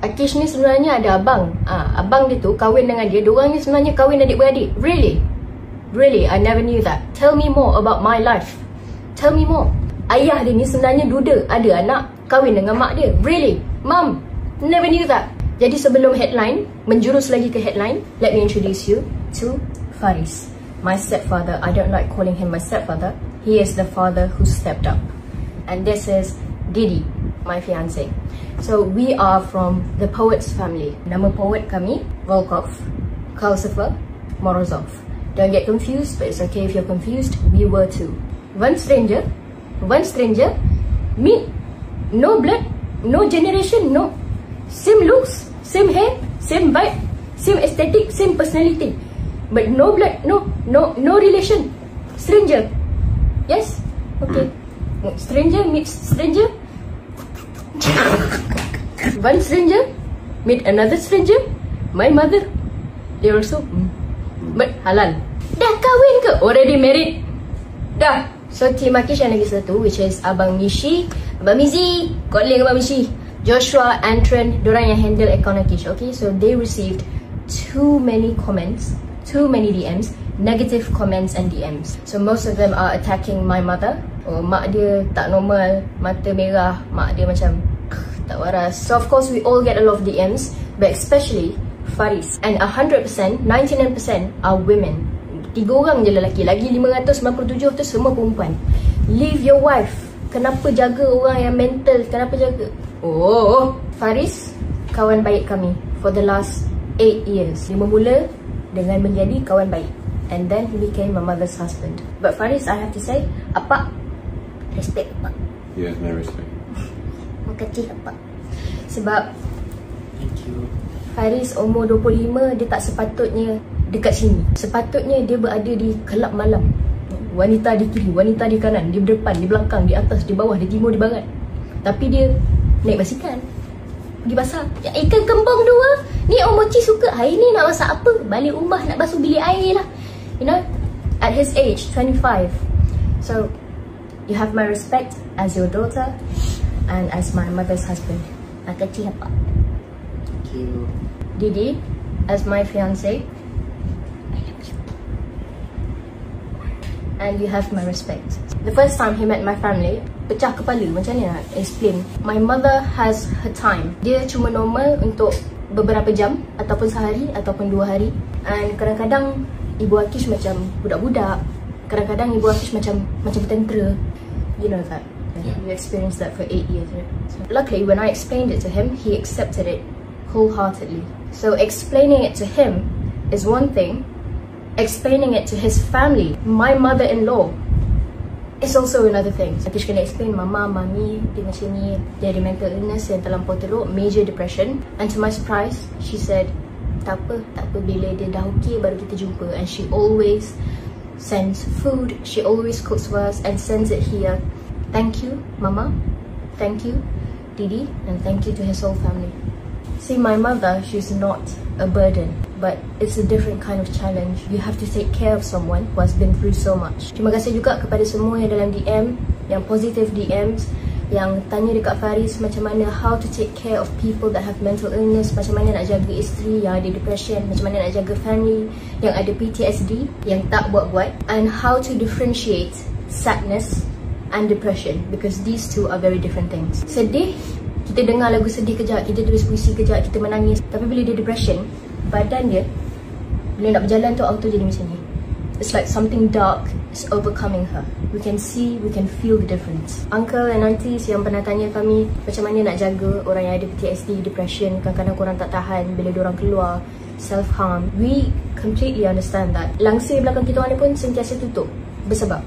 Akish ni sebenarnya ada abang. Abang dia tu kahwin dengan dia. Diorang ni sebenarnya kahwin adik-beradik. Really? Really? I never knew that. Tell me more about my life. Tell me more. Ayah dia ni sebenarnya duda. Ada anak kahwin dengan mak dia. Really? Mom, never knew that. Jadi sebelum headline, menjurus lagi ke headline, let me introduce you to Faris. My stepfather. I don't like calling him my stepfather. He is the father who stepped up. And this is Didi, my fiance. So we are from the poet's family. Nama poet kami, Volkov, Kalsifer, Morozov. Don't get confused, but it's okay if you're confused. We were too. One stranger, meet, no blood, no generation, no. Same looks, same hair, same vibe, same aesthetic, same personality. But no blood, no relation. Stranger. Yes? Okay. Stranger meets stranger. One stranger meet another stranger. My mother. They also. But halal. Dah kahwin ke? Already married. Dah. So Team Akish yang lagi satu, which is Abang Mishi, Abang Mizi, calling Abang Mishi, Joshua, Antron, dorang yang handle account Akish. Okay, so they received too many comments, too many DMs, negative comments and DMs. So most of them are attacking my mother. Oh, mak dia tak normal, mata merah, mak dia macam tak waras. So of course we all get a lot of DMs, but especially Faris. And 100%, 99% are women. 3 orang je lelaki, lagi 597 tu semua perempuan. Leave your wife. Kenapa jaga orang yang mental? Kenapa jaga? Oh, Faris kawan baik kami for the last 8 years. Dia bermula dengan menjadi kawan baik, and then he became my mother's husband. But Faris, I have to say, apa? Respect apa? He has no respect. Makasih apa? Sebab thank you. Faris umur 25, dia tak sepatutnya dekat sini. Sepatutnya dia berada di kelab malam. Wanita di kiri, wanita di kanan, di depan, di belakang, di atas, di bawah, di timur, di barat. Tapi dia naik basikal, pergi basah. Ya, ikan kembang 2. Ni Om Mochi suka. Hari ni nak masak apa? Balik rumah nak basuh bilik air lah. You know, at his age, 25. So you have my respect as your daughter and as my mother's husband. Makasih apa? Thank you. Didi, as my fiance, I love you. And you have my respect. The first time he met my family, pecah kepala. Macam ni nak explain. My mother has her time. Dia cuma normal untuk beberapa jam, ataupun sehari, ataupun 2 hari. And kadang-kadang Ibu Akish macam budak-budak. Kadang-kadang Ibu Akish macam tentera. You know that. Yeah. You experienced that for 8 years, right? So, luckily, when I explained it to him, he accepted it wholeheartedly. So explaining it to him is one thing. Explaining it to his family, my mother-in-law, is also another thing. Akish kena explain, mama, mami, dia macam ni, dia ada mental illness yang terlampau teruk, major depression. And to my surprise, she said, tak apa, bila dia dah okay baru kita jumpa. And she always sends food, she always cooks for us and sends it here. Thank you, mama. Thank you, Didi, and thank you to his whole family. See, my mother, she's not a burden, but it's a different kind of challenge. You have to take care of someone who has been through so much. Terima kasih juga kepada semua yang dalam DM, yang positive DMs, yang tanya dekat Faris macam mana how to take care of people that have mental illness, macam mana nak jaga isteri yang ada depression, macam mana nak jaga family yang ada PTSD, yang tak buat-buat, and how to differentiate sadness and depression, because these two are very different things. Sedih, kita dengar lagu sedih kejap, kita tulis puisi kejap, kita menangis. Tapi bila dia depression, badan dia bila nak berjalan tu auto jadi macam ni. It's like something dark is overcoming her. We can see, we can feel the difference. Uncle and aunties yang pernah tanya kami macam mana nak jaga orang yang ada PTSD, depression, kadang-kadang korang tak tahan bila diorang keluar, self-harm. We completely understand that. Langsir belakang kita orang ni pun sentiasa tutup. Bersebab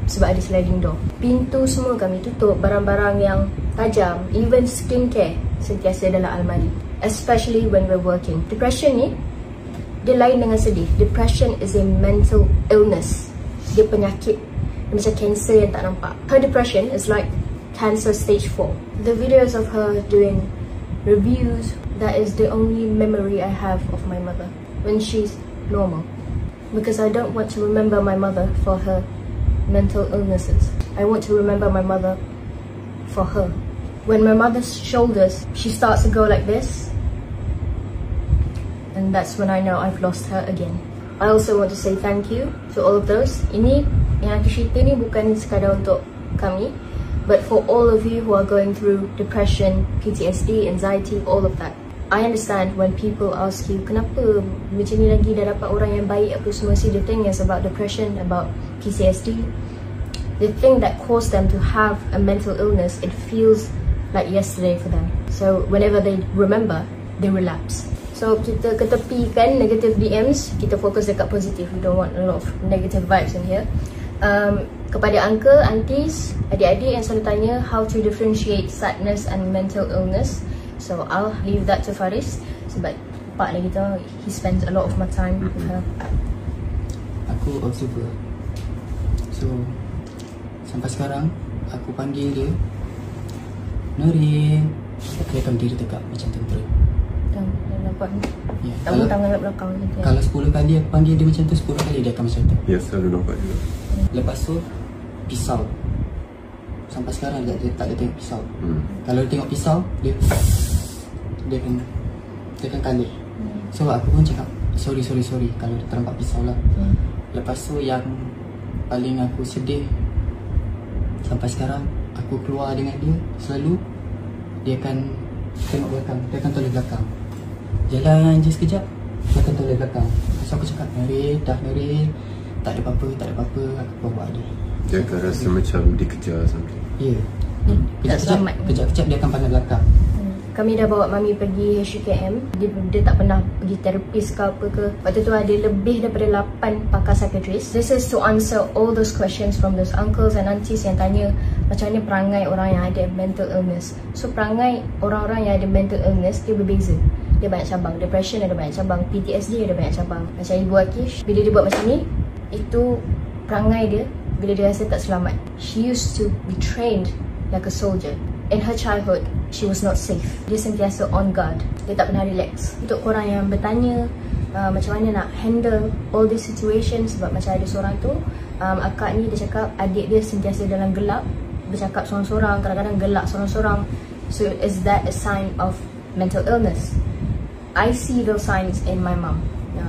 ada sliding door. Pintu semua kami tutup, barang-barang yang tajam, even skincare sentiasa dalam almari. Especially when we're working. Depression ni, dia lain dengan sedih. Depression is a mental illness. Dia penyakit. Dia macam cancer yang tak nampak. Her depression is like cancer stage 4. The videos of her doing reviews, that is the only memory I have of my mother. When she's normal. Because I don't want to remember my mother for her mental illnesses. I want to remember my mother for her. When my mother's shoulders, she starts to go like this, And that's when I know I've lost her again. I also want to say thank you to all of those. Ini yang aku cerita ni bukan sekadar untuk kami, but for all of you who are going through depression, PTSD, anxiety, all of that. I understand when people ask you, kenapa macam ni lagi dah dapat orang yang baik apa semua. See, the thing is about depression, about PTSD, the thing that caused them to have a mental illness, it feels like yesterday for them. So whenever they remember, they relapse. So kita ketepikan negative DMs, kita fokus dekat positif. We don't want a lot of negative vibes in here. Kepada uncle, aunties, adik-adik yang selalu tanya how to differentiate sadness and mental illness, so I'll leave that to Faris sebab pak lagi tu, he spends a lot of my time with her. Aku observer, so sampai sekarang aku panggil dia Nurin, dia akan berdiri tegak macam tentera. Nampak ni? Ya, Tangan kat belakang gitu. Kalau 10 kali aku panggil dia macam tu, 10 kali dia akan macam tu. Ya, selalu nampak juga. Lepas tu pisau. Sampai sekarang dia tak ada tengok pisau. Kalau dia tengok pisau, dia akan kalir. So aku pun cakap sorry kalau dia ternampak pisau lah. Lepas tu yang paling aku sedih, sampai sekarang aku keluar dengan dia, selalu dia akan tengok belakang, dia akan toleh belakang. Jalan je sekejap, dia akan toleh belakang. So aku cakap, Nurin, tak ada apa-apa, aku bawa dia. Dia akan rasa macam dikejar something. Ya, kejap-kejap dia akan pandang belakang. Kami dah bawa mami pergi HUKM. Dia tak pernah pergi terapis ke apa ke. Waktu tu ada lebih daripada 8 pakar psychiatrist. This is to answer all those questions from those uncles and aunties yang tanya macam mana perangai orang yang ada mental illness. So perangai orang-orang yang ada mental illness dia berbeza. Dia banyak cabang. Depression ada banyak cabang, PTSD ada banyak cabang. Macam Ibu Akish, bila dia buat macam ni, itu perangai dia bila dia rasa tak selamat. She used to be trained like a soldier. In her childhood, she was not safe. Dia sentiasa on guard. Dia tak pernah relax. Untuk korang yang bertanya macam mana nak handle all these situations, sebab macam ada seorang tu, akak ni dia cakap adik dia sentiasa dalam gelap, bercakap sorang-sorang, kadang-kadang gelak sorang-sorang. So is that a sign of mental illness? I see those signs in my mum.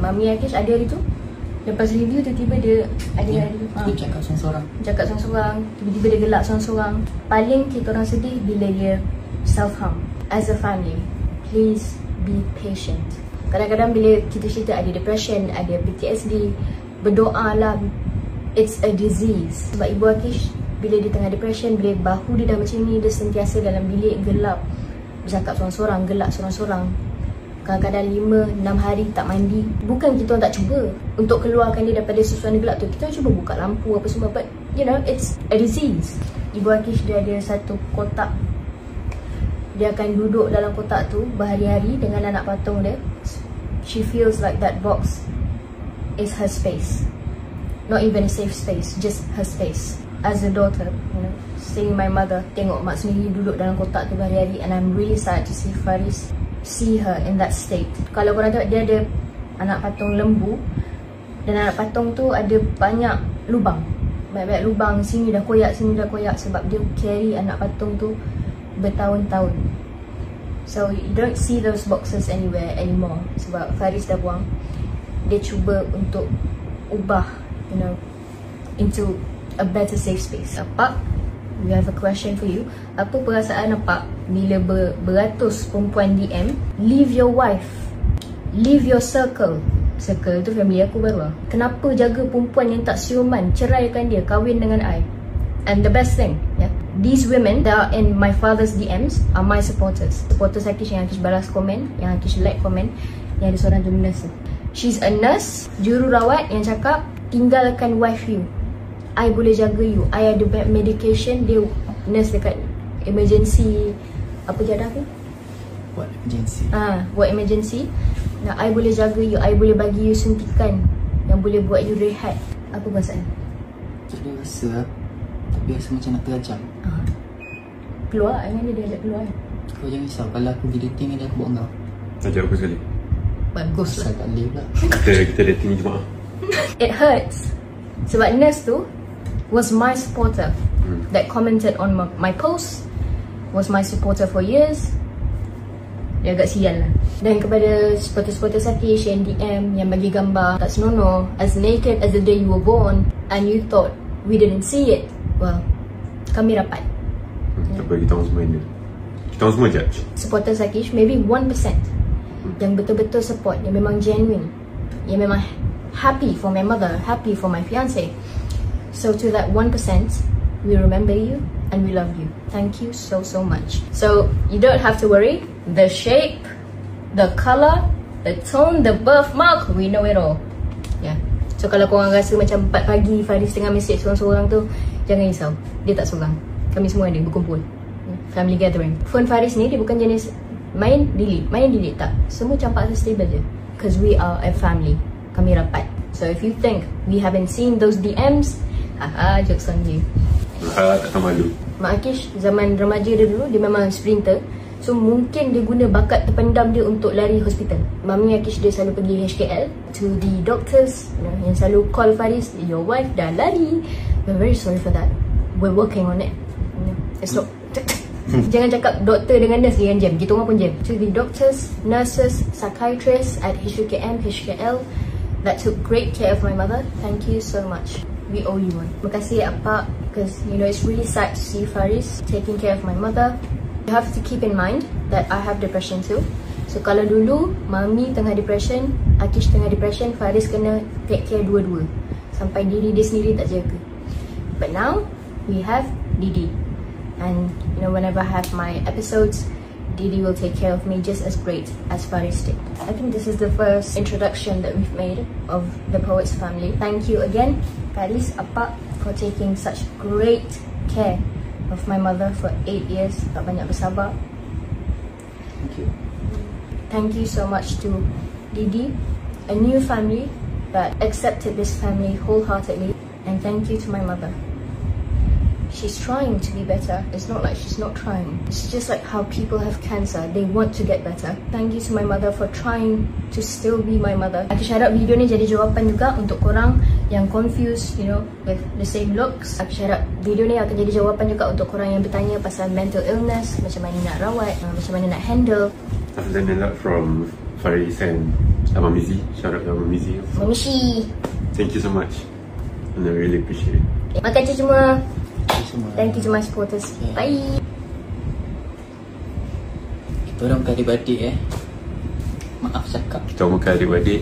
Mami Akish ada hari tu, lepas review tiba-tiba dia ada dia cakap sorang-sorang. Cakap sorang-sorang, tiba-tiba dia gelak sorang-sorang. Paling kita orang sedih bila dia self-harm. As a family, please be patient. Kadang-kadang bila kita cerita ada depression, ada PTSD, berdoalah. It's a disease. Sebab Ibu Akish, bila dia tengah depression, bila bahu dia dah macam ni, dia sentiasa dalam bilik gelap, bercakap sorang-sorang, gelak sorang-sorang. Kadang-kadang 5-6 hari tak mandi. Bukan kita orang tak cuba untuk keluarkan dia daripada suasana gelap tu. Kita cuba buka lampu apa semua, but you know, it's a disease. Ibu Akish dia ada satu kotak. Dia akan duduk dalam kotak tu berhari-hari dengan anak patung dia. She feels like that box is her space. Not even a safe space, just her space. As a daughter, you know, seeing my mother tengok mak sendiri duduk dalam kotak tu berhari-hari, and I'm really sad to see Faris see her in that state. Kalau korang tengok, dia ada anak patung lembu, dan anak patung tu ada banyak lubang. Banyak-banyak lubang, sini dah koyak, sini dah koyak, sebab dia carry anak patung tu bertahun-tahun. So you don't see those boxes anywhere anymore sebab Faris dah buang. Dia cuba untuk ubah, you know, into a better safe space. Pak, we have a question for you. Apa perasaan Pak bila beratus perempuan DM, leave your wife, leave your circle. Circle tu family aku baru. Kenapa jaga perempuan yang tak siuman, ceraikan dia, kahwin dengan I? And the best thing, yeah, these women that are in my father's DMs are my supporters. Supporters Akish yang Akish balas komen, yang Akish like komen, yang ada seorang tu nurse. She's a nurse, jururawat yang cakap, tinggalkan wife you, I boleh jaga you. I ada medication. Dia nurse dekat emergency, apa jadah tu? Buat emergency. Buat emergency. Nah, I boleh jaga you, I boleh bagi you suntikan yang boleh buat you rehat. Apa perasaan? Tak ada rasa, tapi rasa macam nak terajam. Keluar dengan dia ajak keluar. Kau jangan risau, kalau aku pergi dating dengan dia, aku buat kau. Ajak aku sekali. Bagus lah. Asal tak boleh pula. Kita dating Jumaat. It hurts sebab nurse tu was my supporter that commented on my post, was my supporter for years. dia agak sial lah. Dan kepada supporter-supporter Sakish yang DM, yang bagi gambar tak senonoh, as naked as the day you were born, and you thought we didn't see it, well, kami rapat. Kita bagi tahu semua ini. Kita orang semua judge. Supporter Sakish, maybe 1% yang betul-betul support, yang memang genuine, yang memang happy for my mother, happy for my fiance. So to that 1%, we remember you and we love you. Thank you so much. So you don't have to worry. The shape, the color, the tone, the birthmark, we know it all. Yeah. So kalau korang rasa macam 4 pagi Faris tengah mesej seorang-seorang tu, jangan risau. Dia tak seorang. Kami semua ada berkumpul. Family gathering. Phone Faris ni dia bukan jenis main delete tak. Semua campak stable je. Because we are a family. Kami rapat. So if you think we haven't seen those DMs, jokes on you. Tak tahu malu. Mak Akish zaman remaja dia dulu, dia memang sprinter. So mungkin dia guna bakat terpendam dia untuk lari hospital. Mami Akish dia selalu pergi HKL to the doctors, yang selalu call Faris, your wife dah lari. We're very sorry for that. We're working on it. It's not jangan cakap doktor dengan nurse dengan jam. Kita orang pun jam. To the doctors, nurses, psychiatrists at HUKM, HKL that took great care of my mother, thank you so much. We owe you one. Terima kasih Apa, because you know it's really sad to see Faris taking care of my mother. You have to keep in mind that I have depression too. So kalau dulu Mami tengah depression, Akish tengah depression, Faris kena take care dua-dua sampai diri dia sendiri tak jaga. But now we have Didi, and you know whenever I have my episodes, Didi will take care of me just as great as Faris did. I think this is the first introduction that we've made of the Poets family. Thank you again, Faris, Apa, for taking such great care of my mother for 8 years. Tak banyak bersabar. Thank you. Thank you so much to Didi, a new family that accepted this family wholeheartedly. And thank you to my mother. She's trying to be better. It's not like she's not trying. It's just like how people have cancer. They want to get better. Thank you to my mother for trying to still be my mother. Aku harap video ni jadi jawapan juga untuk korang yang confused, you know, with the same looks. Aku harap video ni akan jadi jawapan juga untuk korang yang bertanya pasal mental illness, macam mana nak rawat, macam mana nak handle. I've learned a lot from Faris and Abang Mizi. Shout out to Abang Mizi. Mamishi. Thank you so much. And I really appreciate it. Makan je semua. Thank Thank you to my supporters. Bye. Kita orang bukan adik-beradik Maaf cakap. Kita orang bukan adik-beradik.